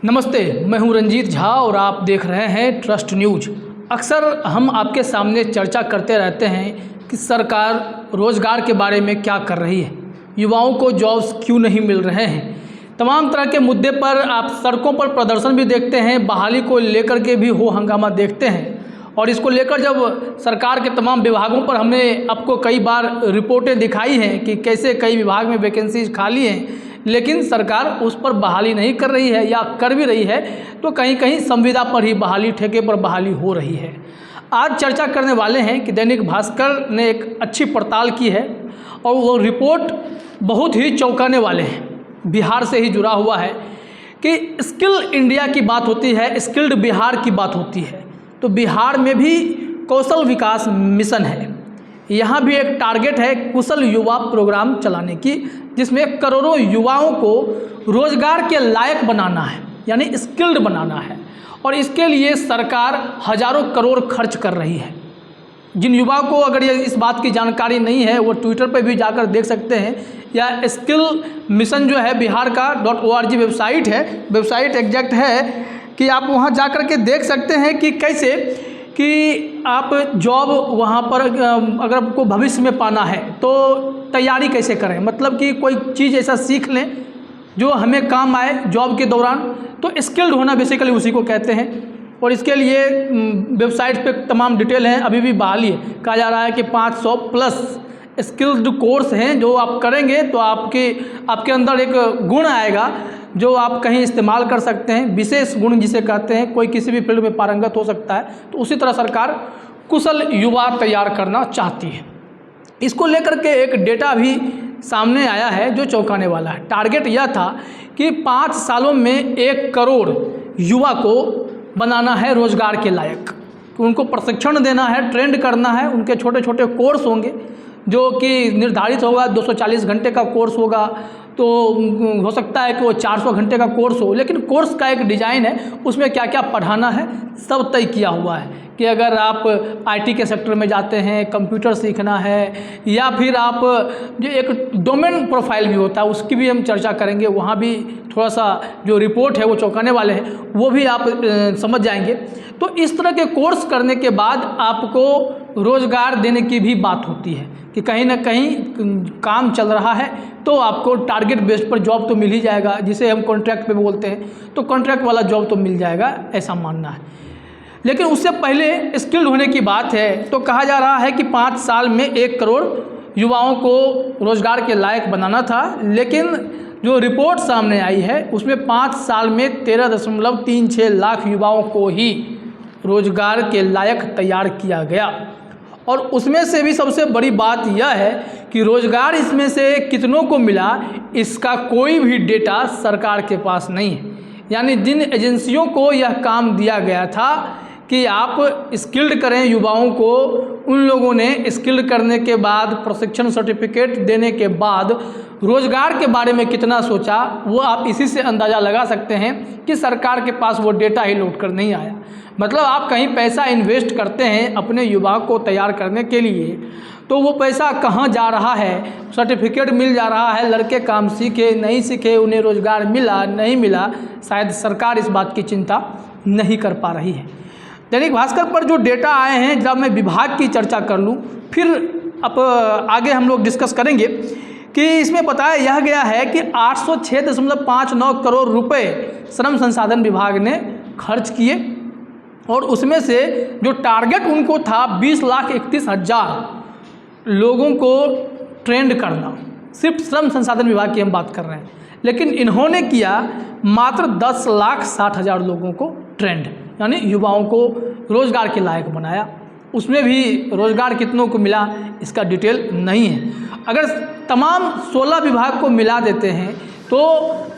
नमस्ते, मैं हूं रंजीत झा और आप देख रहे हैं ट्रस्ट न्यूज। अक्सर हम आपके सामने चर्चा करते रहते हैं कि सरकार रोज़गार के बारे में क्या कर रही है, युवाओं को जॉब्स क्यों नहीं मिल रहे हैं। तमाम तरह के मुद्दे पर आप सड़कों पर प्रदर्शन भी देखते हैं, बहाली को लेकर के भी हो हंगामा देखते हैं। और इसको लेकर जब सरकार के तमाम विभागों पर हमने आपको कई बार रिपोर्टें दिखाई हैं कि कैसे कई विभाग में वैकेंसीज खाली हैं, लेकिन सरकार उस पर बहाली नहीं कर रही है, या कर भी रही है तो कहीं कहीं संविदा पर ही बहाली, ठेके पर बहाली हो रही है। आज चर्चा करने वाले हैं कि दैनिक भास्कर ने एक अच्छी पड़ताल की है और वो रिपोर्ट बहुत ही चौंकाने वाले हैं। बिहार से ही जुड़ा हुआ है कि स्किल इंडिया की बात होती है, स्किल्ड बिहार की बात होती है, तो बिहार में भी कौशल विकास मिशन है। यहाँ भी एक टारगेट है कुशल युवा प्रोग्राम चलाने की, जिसमें करोड़ों युवाओं को रोजगार के लायक बनाना है, यानी स्किल्ड बनाना है। और इसके लिए सरकार हजारों करोड़ खर्च कर रही है। जिन युवाओं को अगर ये इस बात की जानकारी नहीं है, वो ट्विटर पर भी जाकर देख सकते हैं, या स्किल मिशन जो है बिहार का .org वेबसाइट है, वेबसाइट एग्जैक्ट है कि आप वहाँ जाकर के देख सकते हैं कि कैसे कि आप जॉब वहाँ पर अगर आपको भविष्य में पाना है तो तैयारी कैसे करें, मतलब कि कोई चीज़ ऐसा सीख लें जो हमें काम आए जॉब के दौरान। तो स्किल्ड होना बेसिकली उसी को कहते हैं। और इसके लिए वेबसाइट पे तमाम डिटेल हैं, अभी भी बहाली है। कहा जा रहा है कि 500 प्लस स्किल्ड कोर्स हैं जो आप करेंगे तो आपके अंदर एक गुण आएगा जो आप कहीं इस्तेमाल कर सकते हैं, विशेष गुण जिसे कहते हैं। कोई किसी भी फील्ड में पारंगत हो सकता है। तो उसी तरह सरकार कुशल युवा तैयार करना चाहती है। इसको लेकर के एक डेटा भी सामने आया है जो चौंकाने वाला है। टारगेट यह था कि 5 सालों में 1 करोड़ युवा को बनाना है रोजगार के लायक, कि उनको प्रशिक्षण देना है, ट्रेंड करना है। उनके छोटे छोटे कोर्स होंगे जो कि निर्धारित होगा, 240 घंटे का कोर्स होगा, तो हो सकता है कि वो 400 घंटे का कोर्स हो, लेकिन कोर्स का एक डिज़ाइन है, उसमें क्या क्या पढ़ाना है सब तय किया हुआ है। कि अगर आप आईटी के सेक्टर में जाते हैं, कंप्यूटर सीखना है, या फिर आप जो एक डोमेन प्रोफाइल भी होता है उसकी भी हम चर्चा करेंगे, वहाँ भी थोड़ा सा जो रिपोर्ट है वो चौंकाने वाले हैं, वो भी आप समझ जाएंगे। तो इस तरह के कोर्स करने के बाद आपको रोज़गार देने की भी बात होती है कि कहीं ना कहीं काम चल रहा है तो आपको टारगेट बेस्ड पर जॉब तो मिल ही जाएगा, जिसे हम कॉन्ट्रैक्ट पे बोलते हैं, तो कॉन्ट्रैक्ट वाला जॉब तो मिल जाएगा, ऐसा मानना है। लेकिन उससे पहले स्किल्ड होने की बात है तो कहा जा रहा है कि 5 साल में 1 करोड़ युवाओं को रोज़गार के लायक बनाना था। लेकिन जो रिपोर्ट सामने आई है उसमें 5 साल में 13.36 लाख युवाओं को ही रोज़गार के लायक तैयार किया गया। और उसमें से भी सबसे बड़ी बात यह है कि रोज़गार इसमें से कितनों को मिला, इसका कोई भी डेटा सरकार के पास नहीं है। यानी जिन एजेंसियों को यह काम दिया गया था कि आप स्किल्ड करें युवाओं को, उन लोगों ने स्किल्ड करने के बाद, प्रशिक्षण सर्टिफिकेट देने के बाद रोज़गार के बारे में कितना सोचा, वो आप इसी से अंदाज़ा लगा सकते हैं कि सरकार के पास वो डेटा ही लौट कर नहीं आया। मतलब आप कहीं पैसा इन्वेस्ट करते हैं अपने युवा को तैयार करने के लिए, तो वो पैसा कहाँ जा रहा है, सर्टिफिकेट मिल जा रहा है, लड़के काम सीखे नहीं सीखे, उन्हें रोज़गार मिला नहीं मिला, शायद सरकार इस बात की चिंता नहीं कर पा रही है। दैनिक भास्कर पर जो डेटा आए हैं, जब मैं विभाग की चर्चा कर लूँ, फिर अब आगे हम लोग डिस्कस करेंगे कि इसमें बताया यह गया है कि 806.59 करोड़ रुपए श्रम संसाधन विभाग ने खर्च किए, और उसमें से जो टारगेट उनको था 20,31,000 लोगों को ट्रेंड करना, सिर्फ श्रम संसाधन विभाग की हम बात कर रहे हैं, लेकिन इन्होंने किया मात्र 10,60,000 लोगों को ट्रेंड, यानी युवाओं को रोज़गार के लायक बनाया। उसमें भी रोज़गार कितनों को मिला इसका डिटेल नहीं है। अगर तमाम 16 विभाग को मिला देते हैं तो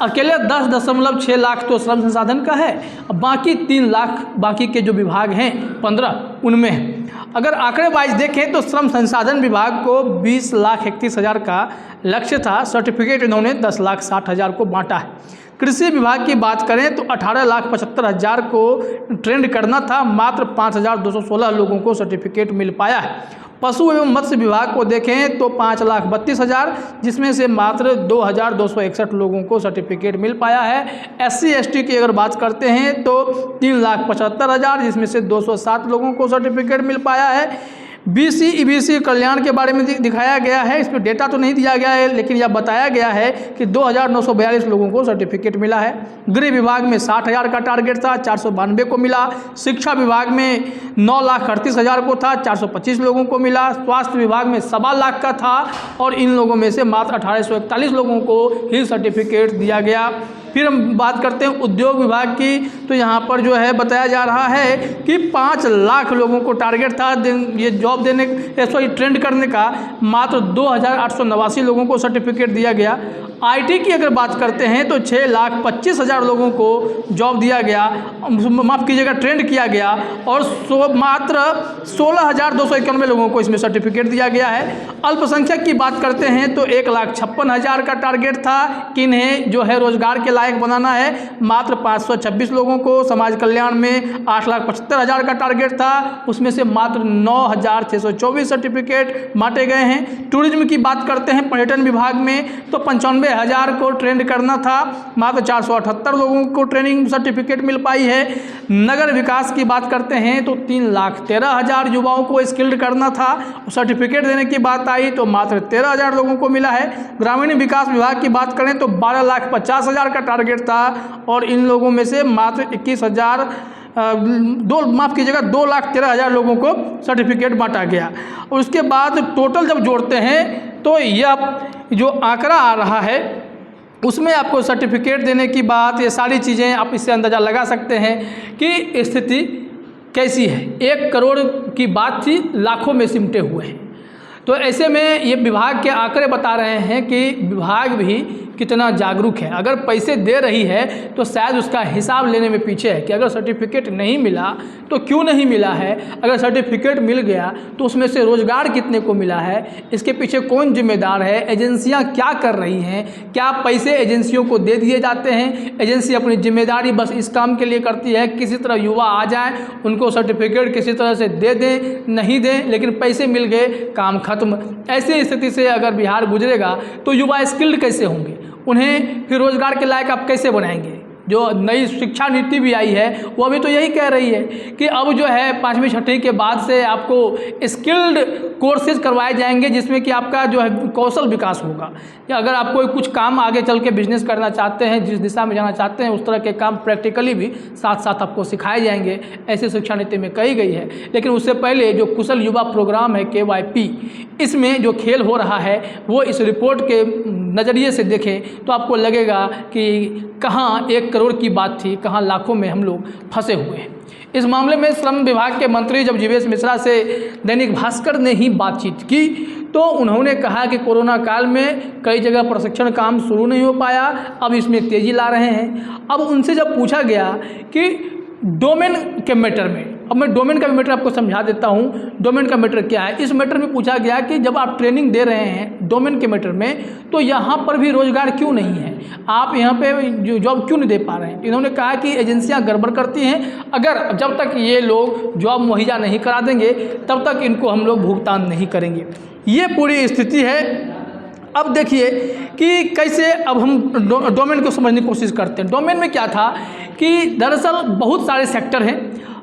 अकेले 10.6 लाख तो श्रम संसाधन का है, अब बाकी 3 लाख बाकी के जो विभाग हैं 15 उनमें है। अगर आंकड़े वाइज देखें तो श्रम संसाधन विभाग को 20,31,000 का लक्ष्य था, सर्टिफिकेट इन्होंने 10,60,000 को बांटा है। कृषि विभाग की बात करें तो 18,75,000 को ट्रेंड करना था, मात्र 5,216 लोगों को सर्टिफिकेट मिल पाया है। पशु एवं मत्स्य विभाग को देखें तो 5,32,000, जिसमें से मात्र 2,261 लोगों को सर्टिफिकेट मिल पाया है। SC ST की अगर बात करते हैं तो 3,75,000, जिसमें से 207 लोगों को सर्टिफिकेट मिल पाया है। BC EBC कल्याण के बारे में दिखाया गया है, इस पर डेटा तो नहीं दिया गया है, लेकिन यह बताया गया है कि 2,942 लोगों को सर्टिफिकेट मिला है। गृह विभाग में 60,000 का टारगेट था, 492 को मिला। शिक्षा विभाग में 9,38,000 को था, 425 लोगों को मिला। स्वास्थ्य विभाग में 1.25 लाख का था और इन लोगों में से मात्र 1,841 लोगों को ही सर्टिफिकेट दिया गया। फिर हम बात करते हैं उद्योग विभाग की, तो यहाँ पर जो है बताया जा रहा है कि 5 लाख लोगों को टारगेट था ये जॉब देने, ट्रेंड करने का, मात्र 2,889 लोगों को सर्टिफिकेट दिया गया। IT की अगर बात करते हैं तो 6,25,000 लोगों को जॉब दिया गया, माफ़ कीजिएगा ट्रेंड किया गया, और मात्र 16,291 लोगों को इसमें सर्टिफिकेट दिया गया है। अल्पसंख्यक की बात करते हैं तो 1,56,000 का टारगेट था कि इन्हें जो है रोजगार के लायक बनाना है, मात्र 526 लोगों को। समाज कल्याण में 8,75,000 का टारगेट था, उसमें से मात्र 9,624 सर्टिफिकेट बांटे गए हैं। टूरिज्म की बात करते हैं पर्यटन विभाग में तो 95,000 को ट्रेंड करना था, मात्र 478 लोगों को ट्रेनिंग सर्टिफिकेट मिल पाई है। नगर विकास की बात करते हैं तो 3,13,000 युवाओं को स्किल्ड करना था, सर्टिफिकेट देने की बात आई तो मात्र 13,000 लोगों को मिला है। ग्रामीण विकास विभाग की बात करें तो 12,50,000 का टारगेट था और इन लोगों में से मात्र 2,13,000 लोगों को सर्टिफिकेट बांटा गया। और उसके बाद टोटल जब जोड़ते हैं तो यह जो आंकड़ा आ रहा है उसमें आपको सर्टिफिकेट देने की बात, ये सारी चीज़ें आप इससे अंदाज़ा लगा सकते हैं कि स्थिति कैसी है। 1 करोड़ की बात थी, लाखों में सिमटे हुए हैं। तो ऐसे में ये विभाग के आंकड़े बता रहे हैं कि विभाग भी कितना जागरूक है। अगर पैसे दे रही है तो शायद उसका हिसाब लेने में पीछे है कि अगर सर्टिफिकेट नहीं मिला तो क्यों नहीं मिला है, अगर सर्टिफिकेट मिल गया तो उसमें से रोज़गार कितने को मिला है, इसके पीछे कौन जिम्मेदार है, एजेंसियां क्या कर रही हैं, क्या पैसे एजेंसियों को दे दिए जाते हैं, एजेंसी अपनी जिम्मेदारी बस इस काम के लिए करती है किसी तरह युवा आ जाएँ, उनको सर्टिफिकेट किसी तरह से दे दें, नहीं दें, लेकिन पैसे मिल गए, काम खत्म। ऐसी स्थिति से अगर बिहार गुजरेगा तो युवा स्किल्ड कैसे होंगे, उन्हें फिर रोजगार के लायक आप कैसे बनाएंगे। जो नई शिक्षा नीति भी आई है वो अभी तो यही कह रही है कि अब जो है 5वीं 6वीं के बाद से आपको स्किल्ड कोर्सेज करवाए जाएंगे, जिसमें कि आपका जो है कौशल विकास होगा। या अगर आप कोई कुछ काम आगे चल के बिजनेस करना चाहते हैं, जिस दिशा में जाना चाहते हैं, उस तरह के काम प्रैक्टिकली भी साथ साथ आपको सिखाए जाएंगे, ऐसी शिक्षा नीति में कही गई है। लेकिन उससे पहले जो कुशल युवा प्रोग्राम है KYP, इसमें जो खेल हो रहा है वो इस रिपोर्ट के नज़रिए से देखें तो आपको लगेगा कि कहाँ 1 करोड़ की बात थी, कहाँ लाखों में हम लोग फंसे हुए हैं। इस मामले में श्रम विभाग के मंत्री जब जीवेश मिश्रा से दैनिक भास्कर ने ही बातचीत की तो उन्होंने कहा कि कोरोना काल में कई जगह प्रशिक्षण काम शुरू नहीं हो पाया, अब इसमें तेज़ी ला रहे हैं। अब उनसे जब पूछा गया कि डोमेन के मैटर में, अब मैं डोमेन का मैटर आपको समझा देता हूँ, डोमेन का मैटर क्या है। इस मैटर में पूछा गया कि जब आप ट्रेनिंग दे रहे हैं डोमेन के मैटर में तो यहाँ पर भी रोजगार क्यों नहीं है, आप यहाँ पे जॉब क्यों नहीं दे पा रहे हैं। इन्होंने कहा कि एजेंसियाँ गड़बड़ करती हैं, अगर जब तक ये लोग जॉब मुहैया नहीं करा देंगे तब तक इनको हम लोग भुगतान नहीं करेंगे। ये पूरी स्थिति है। अब देखिए कि कैसे अब हम डोमेन को समझने की कोशिश करते हैं। डोमेन में क्या था कि दरअसल बहुत सारे सेक्टर हैं,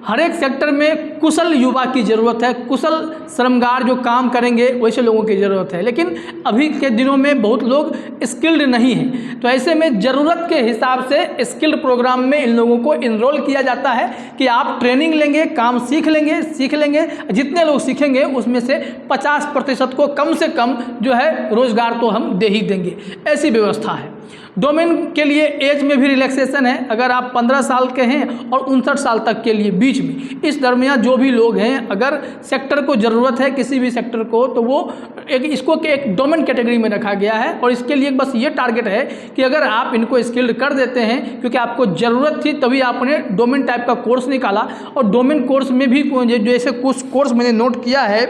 हर एक सेक्टर में कुशल युवा की ज़रूरत है, कुशल श्रमगार जो काम करेंगे वैसे लोगों की ज़रूरत है। लेकिन अभी के दिनों में बहुत लोग स्किल्ड नहीं हैं, तो ऐसे में ज़रूरत के हिसाब से स्किल्ड प्रोग्राम में इन लोगों को इनरोल किया जाता है कि आप ट्रेनिंग लेंगे, काम सीख लेंगे। जितने लोग सीखेंगे उसमें से 50% को कम से कम जो है रोज़गार तो हम दे ही देंगे, ऐसी व्यवस्था है। डोमेन के लिए एज में भी रिलैक्सेशन है, अगर आप 15 साल के हैं और 59 साल तक के लिए बीच में, इस दरमियान जो भी लोग हैं, अगर सेक्टर को ज़रूरत है किसी भी सेक्टर को तो वो इसको एक डोमेन कैटेगरी में रखा गया है। और इसके लिए बस ये टारगेट है कि अगर आप इनको स्किल्ड कर देते हैं, क्योंकि आपको ज़रूरत थी तभी आपने डोमेन टाइप का कोर्स निकाला, और डोमेन कोर्स में भी जैसे कुछ कोर्स मैंने नोट किया है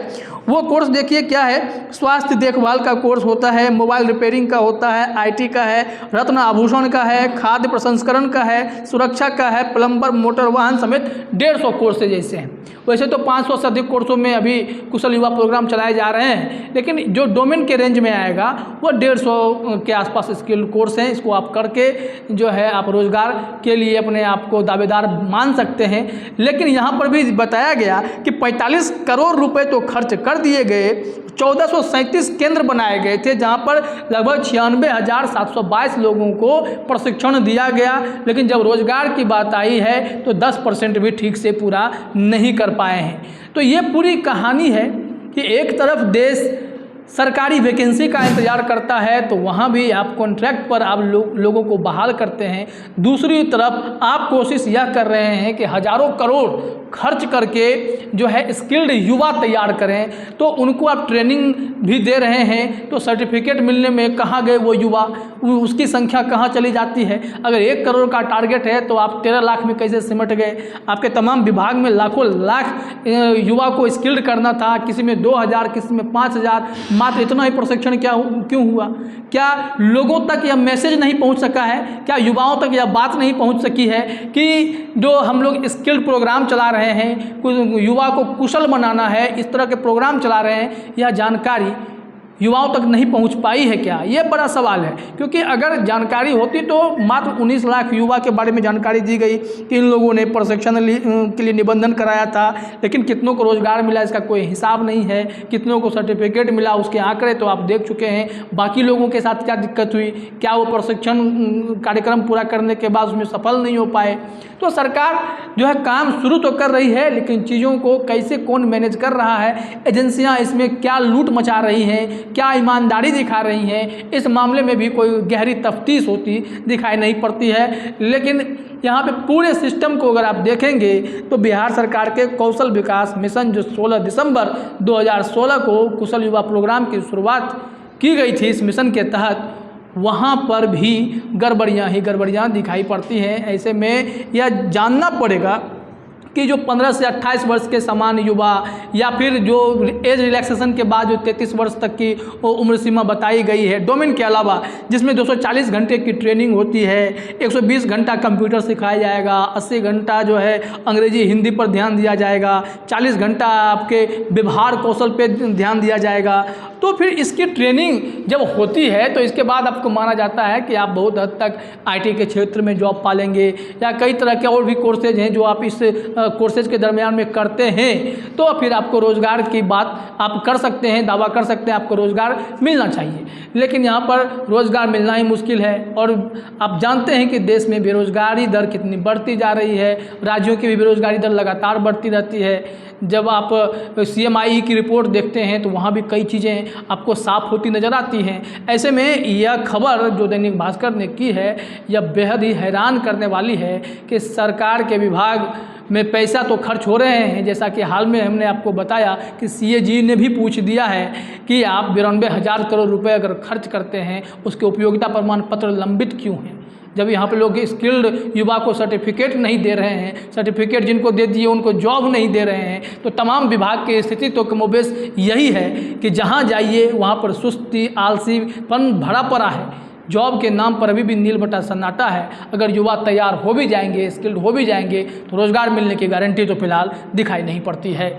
वो कोर्स देखिए क्या है, स्वास्थ्य देखभाल का कोर्स होता है, मोबाइल रिपेयरिंग का होता है, आईटी का है, रत्न आभूषण का है, खाद्य प्रसंस्करण का है, सुरक्षा का है, प्लम्बर, मोटर वाहन समेत 150 कोर्सेज ऐसे हैं। वैसे तो 500 से अधिक कोर्सों में अभी कुशल युवा प्रोग्राम चलाए जा रहे हैं, लेकिन जो डोमेन के रेंज में आएगा वो 150 के आसपास स्किल कोर्स हैं। इसको आप करके जो है आप रोजगार के लिए अपने आप को दावेदार मान सकते हैं। लेकिन यहाँ पर भी बताया गया कि 45 करोड़ रुपए तो खर्च कर दिए गए, 1437 केंद्र बनाए गए थे जहाँ पर लगभग 96,722 लोगों को प्रशिक्षण दिया गया, लेकिन जब रोजगार की बात आई है तो 10% भी ठीक से पूरा नहीं कर पाए हैं। तो ये पूरी कहानी है कि एक तरफ देश सरकारी वैकेंसी का इंतजार करता है तो वहाँ भी आप कॉन्ट्रैक्ट पर आप लोगों को बहाल करते हैं, दूसरी तरफ आप कोशिश यह कर रहे हैं कि हजारों करोड़ खर्च करके जो है स्किल्ड युवा तैयार करें, तो उनको आप ट्रेनिंग भी दे रहे हैं, तो सर्टिफिकेट मिलने में कहाँ गए वो युवा, उसकी संख्या कहाँ चली जाती है। अगर 1 करोड़ का टारगेट है तो आप 13 लाख में कैसे सिमट गए। आपके तमाम विभाग में लाखों लाख युवा को स्किल्ड करना था, किसी में 2000, किसी में 5000, मात्र इतना ही प्रशिक्षण क्यों हुआ। क्या लोगों तक यह मैसेज नहीं पहुंच सका है, क्या युवाओं तक यह बात नहीं पहुंच सकी है कि जो हम लोग स्किल्ड प्रोग्राम चला रहे हैं, कुछ युवा को कुशल बनाना है, इस तरह के प्रोग्राम चला रहे हैं, यह जानकारी युवाओं तक नहीं पहुंच पाई है क्या, ये बड़ा सवाल है। क्योंकि अगर जानकारी होती तो मात्र 19 लाख युवा के बारे में जानकारी दी गई कि इन लोगों ने प्रशिक्षण के लिए निबंधन कराया था, लेकिन कितनों को रोजगार मिला इसका कोई हिसाब नहीं है, कितनों को सर्टिफिकेट मिला उसके आंकड़े तो आप देख चुके हैं। बाकी लोगों के साथ क्या दिक्कत हुई, क्या वो प्रशिक्षण कार्यक्रम पूरा करने के बाद उसमें सफल नहीं हो पाए। तो सरकार जो है काम शुरू तो कर रही है, लेकिन चीज़ों को कैसे कौन मैनेज कर रहा है, एजेंसियां इसमें क्या लूट मचा रही हैं, क्या ईमानदारी दिखा रही हैं, इस मामले में भी कोई गहरी तफ्तीश होती दिखाई नहीं पड़ती है। लेकिन यहाँ पे पूरे सिस्टम को अगर आप देखेंगे तो बिहार सरकार के कौशल विकास मिशन जो 16 दिसंबर 2016 को कुशल युवा प्रोग्राम की शुरुआत की गई थी, इस मिशन के तहत वहाँ पर भी गड़बड़ियाँ दिखाई पड़ती हैं। ऐसे में यह जानना पड़ेगा कि जो 15 से 28 वर्ष के समान युवा या फिर जो एज रिलैक्सेशन के बाद जो 33 वर्ष तक की उम्र सीमा बताई गई है डोमेन के अलावा, जिसमें 240 घंटे की ट्रेनिंग होती है, 120 घंटा कंप्यूटर सिखाया जाएगा, 80 घंटा जो है अंग्रेजी हिंदी पर ध्यान दिया जाएगा, 40 घंटा आपके व्यवहार कौशल पे ध्यान दिया जाएगा। तो फिर इसकी ट्रेनिंग जब होती है तो इसके बाद आपको माना जाता है कि आप बहुत हद तक IT के क्षेत्र में जॉब पालेंगे, या कई तरह के और भी कोर्सेज हैं जो आप इस कोर्सेज के दरमियान में करते हैं, तो फिर आपको रोज़गार की बात आप कर सकते हैं, दावा कर सकते हैं आपको रोज़गार मिलना चाहिए। लेकिन यहाँ पर रोज़गार मिलना ही मुश्किल है, और आप जानते हैं कि देश में बेरोज़गारी दर कितनी बढ़ती जा रही है, राज्यों की भी बेरोज़गारी दर लगातार बढ़ती रहती है। जब आप CMI की रिपोर्ट देखते हैं तो वहाँ भी कई चीज़ें आपको साफ होती नज़र आती हैं। ऐसे में यह खबर जो दैनिक भास्कर ने की है यह बेहद ही हैरान करने वाली है कि सरकार के विभाग में पैसा तो खर्च हो रहे हैं, जैसा कि हाल में हमने आपको बताया कि CAG ने भी पूछ दिया है कि आप 92,000 करोड़ रुपए अगर खर्च करते हैं उसके उपयोगिता प्रमाण पत्र लंबित क्यों हैं। जब यहाँ पे लोग स्किल्ड युवा को सर्टिफिकेट नहीं दे रहे हैं, सर्टिफिकेट जिनको दे दिए उनको जॉब नहीं दे रहे हैं, तो तमाम विभाग की स्थिति तो कमोबेश यही है कि जहाँ जाइए वहाँ पर सुस्ती आलसीपन भरा पड़ा है। जॉब के नाम पर अभी भी नील बटा सन्नाटा है। अगर युवा तैयार हो भी जाएंगे, स्किल्ड हो भी जाएंगे, तो रोज़गार मिलने की गारंटी तो फिलहाल दिखाई नहीं पड़ती है।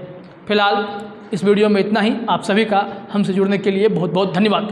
फिलहाल इस वीडियो में इतना ही। आप सभी का हमसे जुड़ने के लिए बहुत बहुत धन्यवाद।